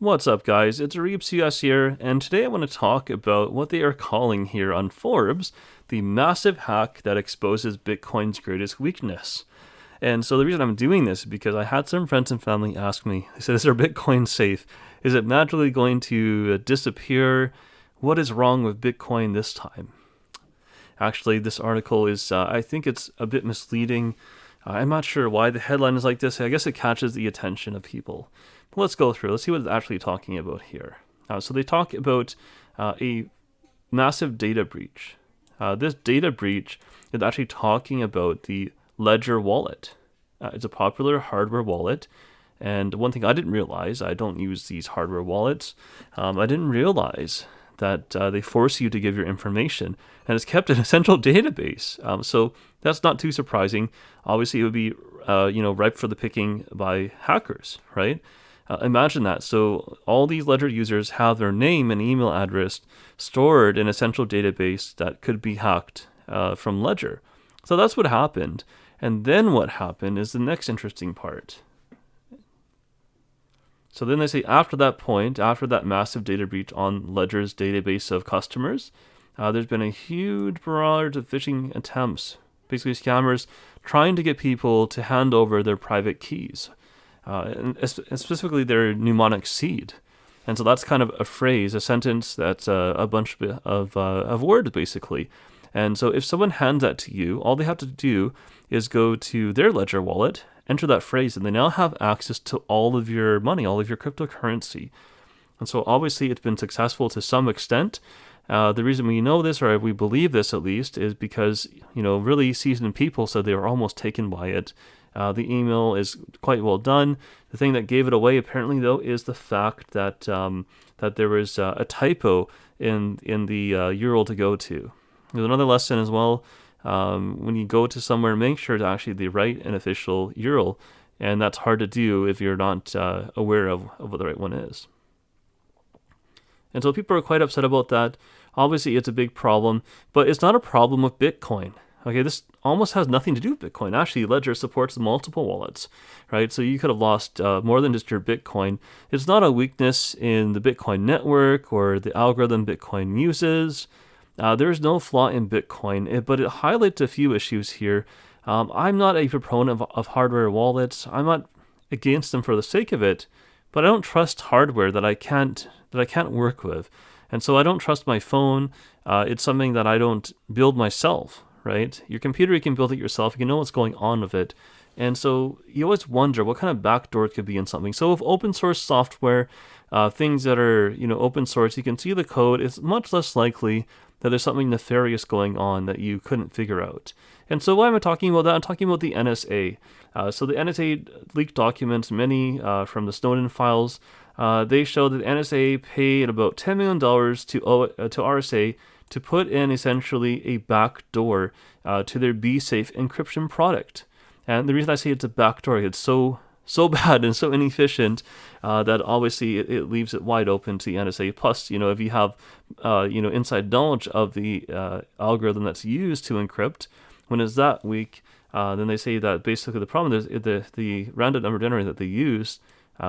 What's up, guys? It's ReapsUS here, and today I want to talk about what they are calling here on Forbes the massive hack that exposes Bitcoin's greatest weakness. And so the reason I'm doing this is because I had some friends and family ask me, they said, is our Bitcoin safe? Is it magically going to disappear? What is wrong with Bitcoin this time? Actually, this article is, I think it's a bit misleading. I'm not sure why the headline is like this. I guess it catches the attention of people. But let's go through. Let's see what it's actually talking about here. So they talk about a massive data breach. This data breach is actually talking about the Ledger wallet. It's a popular hardware wallet. And one thing I didn't realize, I don't use these hardware wallets. I didn't realize that they force you to give your information, and it's kept in a central database. So that's not too surprising. Obviously, it would be ripe for the picking by hackers, right? Imagine that. So all these Ledger users have their name and email address stored in a central database that could be hacked from Ledger. So that's what happened. And then what happened is the next interesting part. So then they say after that point, after that massive data breach on Ledger's database of customers, there's been a huge barrage of phishing attempts, basically scammers trying to get people to hand over their private keys, and specifically their mnemonic seed. And so that's kind of a phrase, a sentence that's a bunch of words, basically. And so if someone hands that to you, all they have to do is go to their Ledger wallet, enter that phrase, and they now have access to all of your money, all of your cryptocurrency. And so obviously it's been successful to some extent. The reason we know this, or we believe this at least, is because, really seasoned people said they were almost taken by it. The email is quite well done. The thing that gave it away, apparently, though, is the fact that that there was a typo in the URL to go to. There's another lesson as well. When you go to somewhere, make sure to actually the right and official URL, and that's hard to do if you're not aware of what the right one is. And so people are quite upset about that. Obviously, it's a big problem, but it's not a problem with Bitcoin. Okay, this almost has nothing to do with Bitcoin. Actually, Ledger supports multiple wallets, right? So you could have lost more than just your Bitcoin. It's not a weakness in the Bitcoin network or the algorithm Bitcoin uses. There's no flaw in Bitcoin, but it highlights a few issues here. I'm not a proponent of hardware wallets. I'm not against them for the sake of it, but I don't trust hardware that I can't work with. And so I don't trust my phone. It's something that I don't build myself, right? Your computer, you can build it yourself. You can know what's going on with it. And so you always wonder what kind of backdoor it could be in something. So with open source software, things that are open source, you can see the code. It's much less likely that there's something nefarious going on that you couldn't figure out. And so why am I talking about that? I'm talking about the NSA. So the NSA leaked documents, many from the Snowden files. They show that the NSA paid about $10 million to RSA to put in essentially a backdoor to their BSafe encryption product. And the reason I say it's a backdoor, it's so bad and so inefficient that obviously it leaves it wide open to the NSA. Plus, if you have inside knowledge of the algorithm that's used to encrypt, when it's that weak, then they say that basically the problem is the random number generator that they use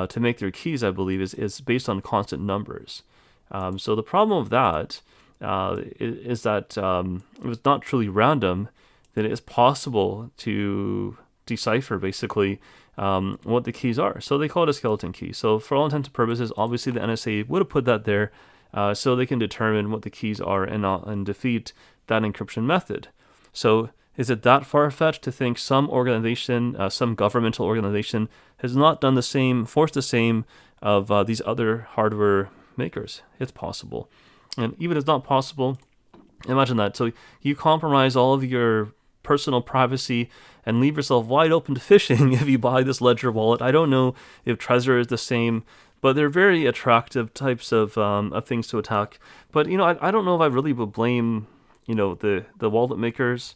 to make their keys, I believe, is based on constant numbers. So the problem of that is that if it's not truly random, then it is possible to decipher basically what the keys are. So they call it a skeleton key. So for all intents and purposes, obviously the NSA would have put that there so they can determine what the keys are and defeat that encryption method. So is it that far-fetched to think some organization, some governmental organization, has not done the same, forced the same of these other hardware makers? It's possible. And even if it's not possible, imagine that. So you compromise all of your personal privacy and leave yourself wide open to phishing if you buy this Ledger wallet. I don't know if Trezor is the same, but they're very attractive types of things to attack. But I don't know if I really would blame the wallet makers,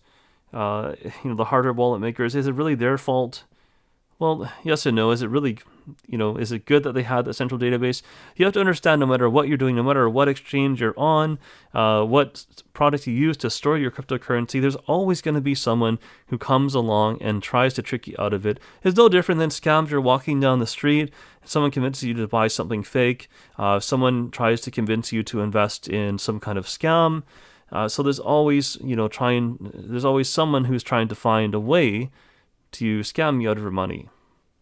the hardware wallet makers. Is it really their fault? Well, yes and no. Is it really, is it good that they had that central database? You have to understand no matter what you're doing, no matter what exchange you're on, what product you use to store your cryptocurrency, there's always going to be someone who comes along and tries to trick you out of it. It's no different than scams. You're walking down the street, someone convinces you to buy something fake, someone tries to convince you to invest in some kind of scam. So there's always, there's always someone who's trying to find a way to scam you out of your money.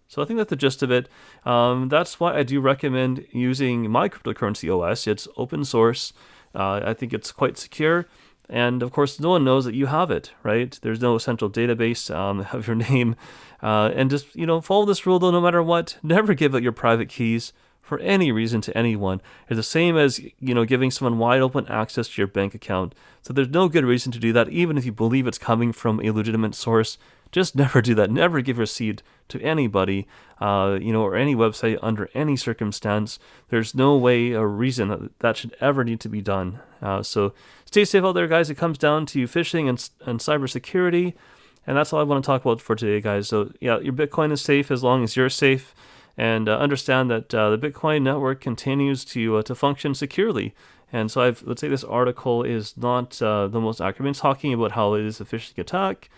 So I think that's the gist of it. That's why I do recommend using my cryptocurrency OS. It's open source. I think it's quite secure. And of course, no one knows that you have it, right? There's no central database of your name. And just, follow this rule though, no matter what. Never give out your private keys for any reason to anyone. It's the same as, giving someone wide open access to your bank account. So there's no good reason to do that, even if you believe it's coming from a legitimate source. Just never do that. Never give your seed to anybody, or any website under any circumstance. There's no way or reason that should ever need to be done. So stay safe out there, guys. It comes down to phishing and cybersecurity. And that's all I want to talk about for today, guys. So yeah, your Bitcoin is safe as long as you're safe. And understand that the Bitcoin network continues to function securely. And so let's say this article is not the most accurate. It's talking about how it is a phishing attack.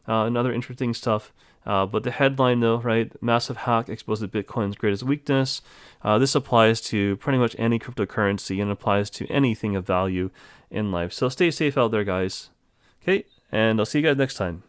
And other interesting stuff. But the headline, though, right? Massive hack exposes Bitcoin's greatest weakness. This applies to pretty much any cryptocurrency and applies to anything of value in life. So stay safe out there, guys. Okay, and I'll see you guys next time.